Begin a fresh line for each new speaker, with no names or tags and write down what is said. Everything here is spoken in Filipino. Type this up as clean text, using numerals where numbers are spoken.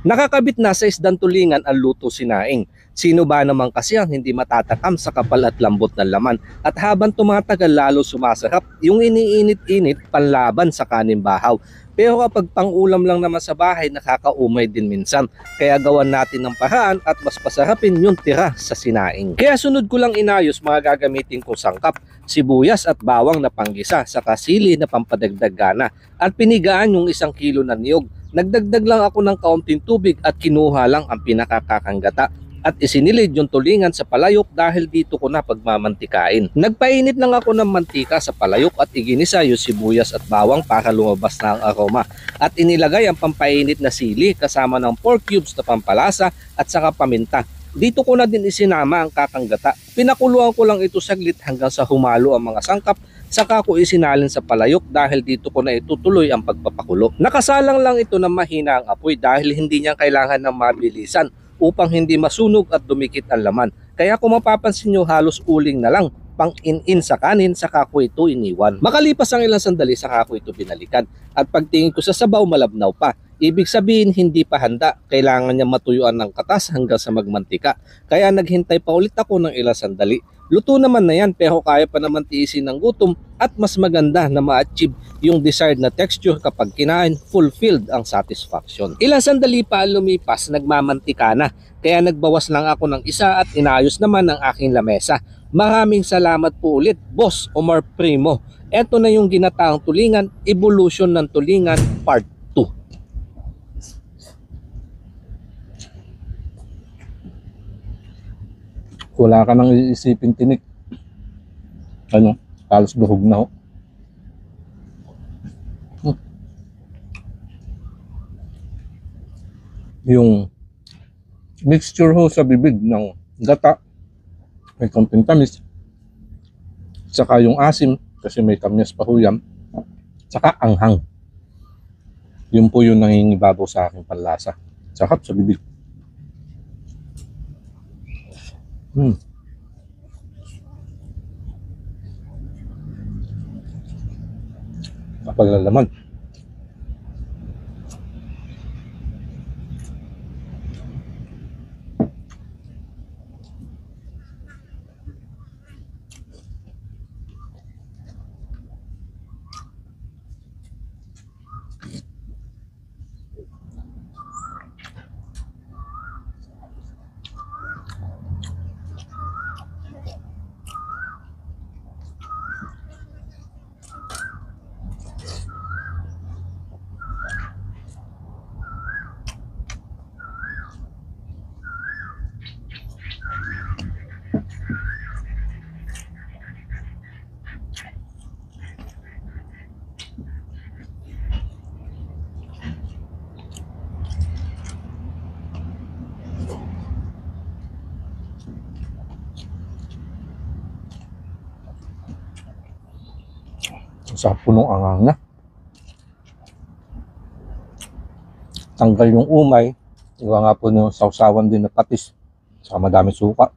Nakakabit na sa isdang tulingan ang luto sinaing. Sino ba naman kasi ang hindi matatakam sa kapal at lambot ng laman? At habang tumatagal lalo sumasarap, yung iniinit-init panlaban sa kanin bahaw. Pero kapag pang-ulam lang naman sa bahay, nakakaumay din minsan. Kaya gawan natin ng paraan at mas pasarapin yung tira sa sinaing. Kaya sunod ko lang inayos mga gagamitin kong sangkap, sibuyas at bawang na panggisa, saka sili na pampadagdag gana, at pinigaan yung 1 kilo na niyog. Nagdagdag lang ako ng kaunting tubig at kinuha lang ang pinakakakanggata at isinilid yung tulingan sa palayok dahil dito ko na pagmamantikain. Nagpainit lang ako ng mantika sa palayok at iginisa yung sibuyas at bawang para lumabas na ang aroma. At inilagay ang pampainit na sili kasama ng 4 cubes na pampalasa at saka paminta. Dito ko na din isinama ang kakanggata. Pinakuluan ko lang ito saglit hanggang sa humalo ang mga sangkap. Saka ko isinalin sa palayok dahil dito ko na itutuloy ang pagpapakulo. Nakasalang lang ito ng mahina ang apoy dahil hindi niya kailangan ng mabilisan upang hindi masunog at dumikit ang laman. Kaya kung mapapansin nyo, halos uling na lang pang in sa kanin, saka ko ito iniwan. Makalipas ang ilang sandali, saka ko ito binalikan. At pagtingin ko sa sabaw, malabnaw pa. Ibig sabihin hindi pa handa, kailangan niya matuyuan ng katas hanggang sa magmantika. Kaya naghintay pa ulit ako ng ilang sandali. Luto naman na yan pero kaya pa naman tiisin ng gutom at mas maganda na ma-achieve yung desired na texture kapag kinain, fulfilled ang satisfaction. Ilang sandali pa lumipas, nagmamantika na. Kaya nagbawas lang ako ng isa at inayos naman ang aking lamesa. Maraming salamat po ulit, Boss Omar Primo. Ito na yung ginataang tulingan, evolution ng tulingan part 2.
Wala ka nang iisipin tinik. Ano? Halos duhog na ho. Yung mixture ho sa bibig ng gata, may konting tamis, saka yung asim, kasi may kamyas pa ho yan, saka anghang. Yun po yung nangingibabaw sa aking panlasa. Sakap sa bibig. Kapag lalaman. Sa punong angang na. Tanggal yung umay. Iwa nga po yung sausawan din na patis. Saka madami suka.